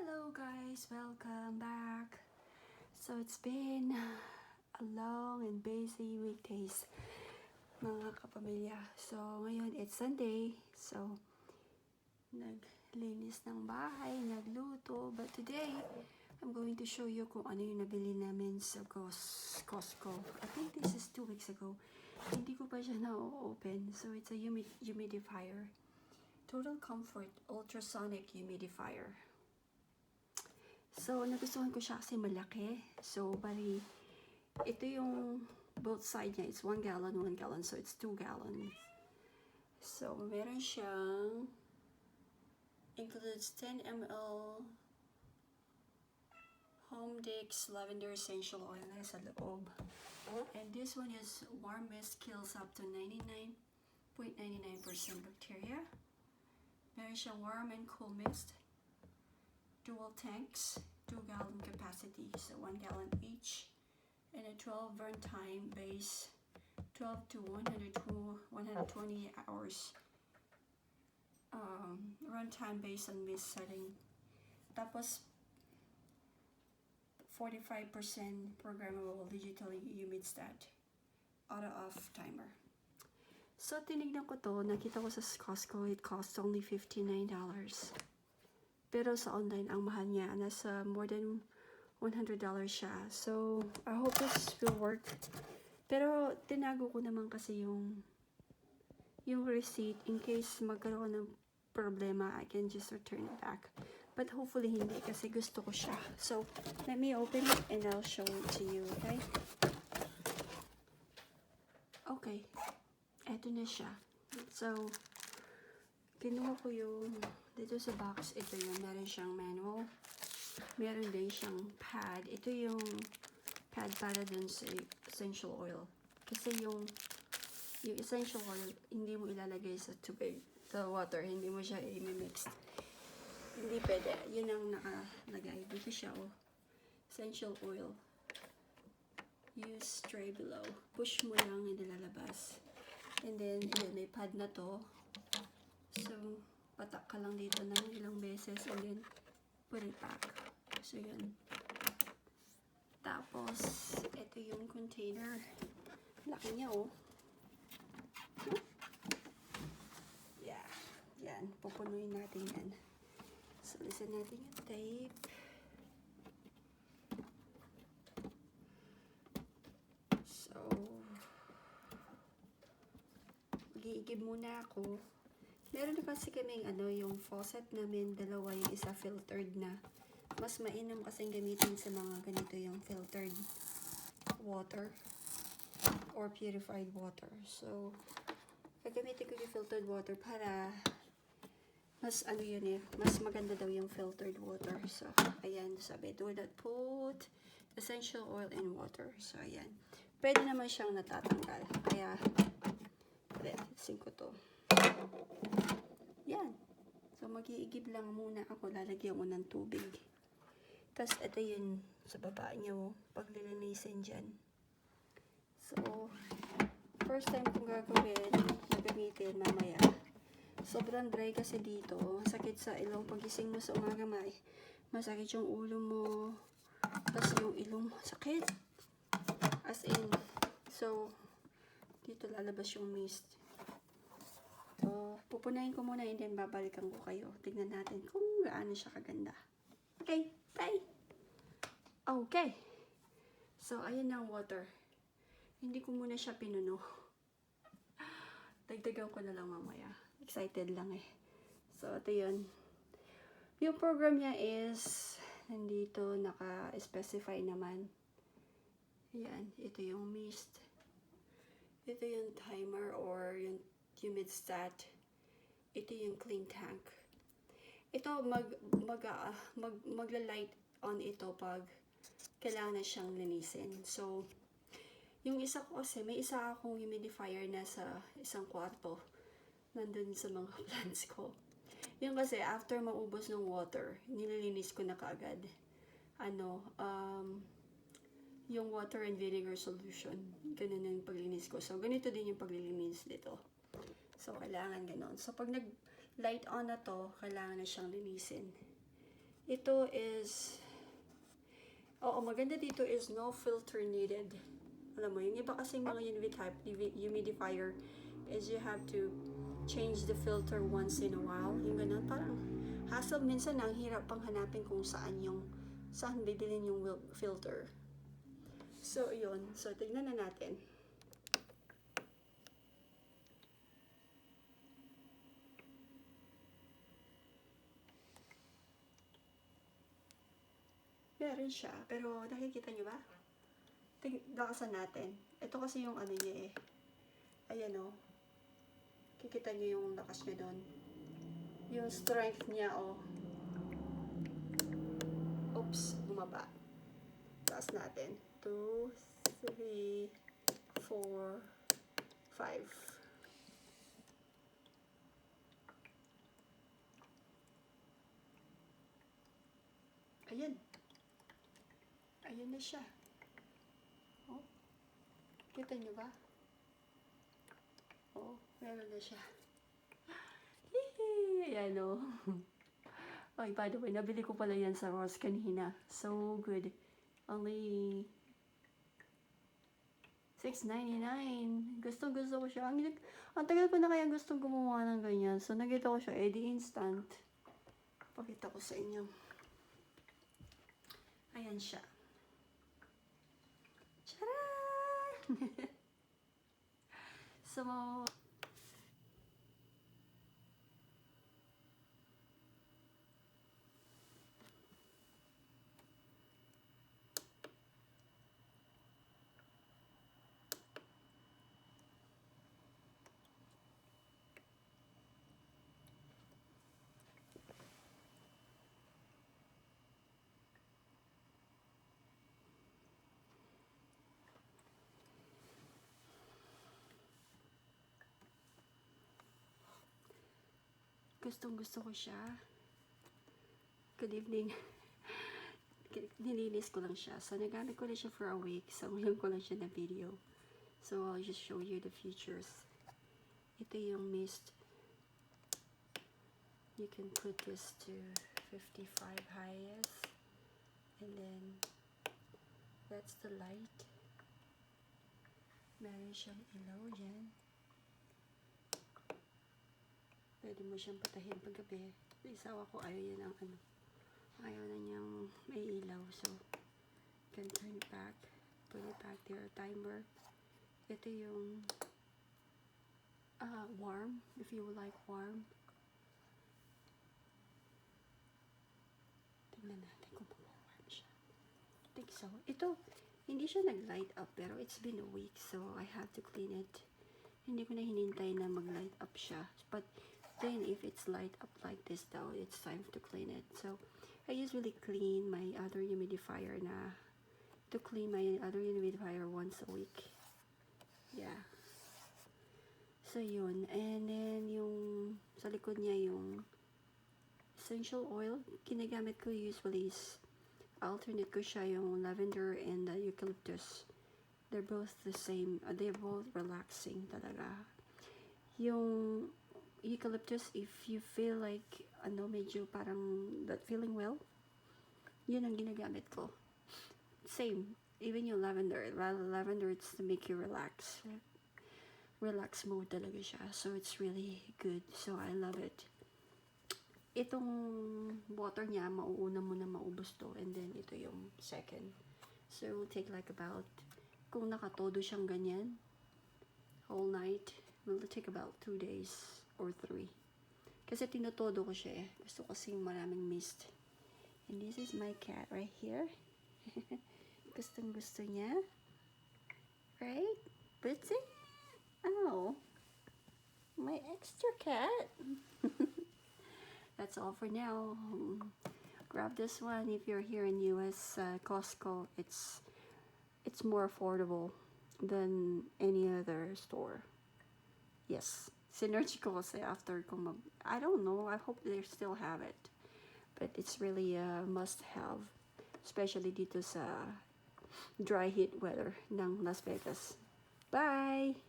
Hello guys, welcome back. So it's been a long and busy weekdays mga kapamilya. So ngayon it's Sunday. So naglinis ng bahay, nagluto. But today I'm going to show you kung ano yung nabili namin sa Costco. I think this is 2 weeks ago. Hindi ko pa siya na-open. So it's a humidifier. Total Comfort Ultrasonic Humidifier. So, nagustuhan ko siya kasi malaki. So, bali, ito yung both side niya. It's 1 gallon, 1 gallon. So, it's 2 gallons. So, meron siyang includes 10 ml Home Dix Lavender Essential Oil na sa loob. And this one is warm mist, kills up to 99.99% bacteria. Meron siyang warm and cool mist. Dual tanks, 2 gallon capacity, so 1 gallon each, and a 12 runtime base, 12 to 120 hours runtime based on mist setting. Tapos 45% programmable digitally humid stat, auto off timer. So tinignan ko to, nakita ko sa Costco, it costs only $59. Pero sa online, ang mahal niya, nasa more than $100 siya. So, I hope this will work. Pero, tinago ko naman kasi yung receipt in case magkaroon ng problema, I can just return it back. But hopefully hindi kasi gusto ko siya. So, let me open it and I'll show it to you, okay? Okay. Eto na siya. So, kinuha ko yung dito sa box, ito yung meron siyang manual. Meron din siyang pad. Ito yung pad para dun sa essential oil. Kasi yung essential oil, hindi mo ilalagay sa tubig, sa water. Hindi mo siya i-mix. Hindi pwede. Yun ang nakalagay. Dito siya, oh. Essential oil. Use tray below. Push mo lang yung nilalabas. And then, yun, may pad na to. So, patak ka lang dito ng ilang beses and then put it back. So, yun. Tapos, ito yung container. Laki niya, oh. Yeah. Yan. Pupunuin natin yan. So, listen natin yung tape. So, mag-iigib muna ako. Meron kasi kaming yung faucet namin, dalawa, yung isa filtered na. Mas mainam kasing gamitin sa mga ganito yung filtered water or purified water. So, gagamitin ko yung filtered water para mas mas maganda daw yung filtered water. So, ayan, sabi, do not put essential oil in water. So, ayan. Pwede naman siyang natatanggal. Kaya, sin ko to. Yan. So, mag-iigib lang muna ako. Lalagyan ko ng tubig. Tapos, ito yun sa baba nyo. Paglilinisin dyan. So, first time kong gagawin, nagamitin mamaya. Sobrang dry kasi dito. Masakit sa ilong. Pagising mo sa umaga, masakit yung ulo mo. Tapos yung ilong mo, sakit. As in. So, dito lalabas yung mist. So, pupunayin ko muna and then babalikan ko kayo. Tignan natin kung gaano siya kaganda. Okay, bye! Okay. So, ayan na ang water. Hindi ko muna siya pinuno. Dagdagan ko na lang mamaya. Excited lang eh. So, ito yun. Yung program niya is nandito, naka-specify naman. Ayan, ito yung mist. Ito yung timer or yung humid stat. Ito yung clean tank. Ito magla-light on ito pag kailangan na siyang linisin. So, yung isa ko kasi, may isa akong humidifier na sa isang kwarto. Nandun sa mga plants ko. Yung kasi, after maubos ng water, nililinis ko na kaagad. Yung water and vinegar solution. Ganun yung paglinis ko. So, ganito din yung paglilinis dito. So, kailangan ganon. So, pag nag-light on na to, kailangan na siyang linisin. Ito is, oo, maganda dito is no filter needed. Alam mo, yung iba kasing mga humidifier is you have to change the filter once in a while. Yung ganun, parang hassle minsan, ang hirap pang hanapin kung saan bibilin yung filter. So, yun. So, tignan na natin. Meron siya, pero nakikita nyo ba? Lakasan natin. Ito kasi yung ano niya eh. Ayan o. Kikita nyo yung lakas niya doon. Yung strength niya o. Oops, bumaba. Taas natin. 2, 3, 4, 5. Ayan. Ayan na siya. Oh. Kita nyo ba? Oh, meron na siya. Ayan o. Oh, by the way, nabili ko pala yan sa Ross kanina. So good. Only $6.99. Gustong-gusto ko siya. Ang tagal ko na kaya gustong gumawa ng ganyan. So, nakita ko siya. Di instant. Pakita ko sa inyo. Ayan siya. Charan! So, gustong-gusto ko siya. Good evening. Nilinis ko lang siya. So, nagamit ko na siya for a week. So, ngayon ko lang siya na video. So, I'll just show you the features. Ito yung mist. You can put this to 55 highest. And then, that's the light. Meron siyang ilaw dyan. Pwede mo siyang patahin paggabi. Isawa ko, ayaw yan ang ano. Ayaw na niyang may ilaw. So, you can turn it back. Put it back there. Timer. Ito yung warm. If you would like warm. Tingnan natin kung mag-warm siya. I think so. Ito, hindi siya nag-light up. Pero it's been a week. So, I have to clean it. Hindi ko na hinintay na mag-light up siya. But, then if it's light up like this though, it's time to clean it. So I usually clean my other humidifier once a week. Yeah. So yun. And then yung sa likod niya yung essential oil. Ginagamit ko usually is alternate ko siya yung lavender and the eucalyptus. They're both the same. They're both relaxing talaga. Yung eucalyptus, if you feel like medyo parang not feeling well, yun ang ginagamit ko. Same, even yung lavender it's to make you relax mode talaga siya. So it's really good. So I love it. Itong water niya, mauuna mo na maubos to, and then ito yung second. So it will take like about, kung nakatodo siyang ganyan whole night, will take about 2 days or 3. Kasi tinutodo ko siya eh. Gusto kasing maraming mist. And this is my cat right here. Gustong gusto niya. Right? Bitsy? Oh. My extra cat. That's all for now. Grab this one if you're here in US. Costco. It's more affordable than any other store. Yes. Synergy ko kasi after kung I don't know, I hope they still have it. But it's really a must-have. Especially dito sa dry heat weather ng Las Vegas. Bye!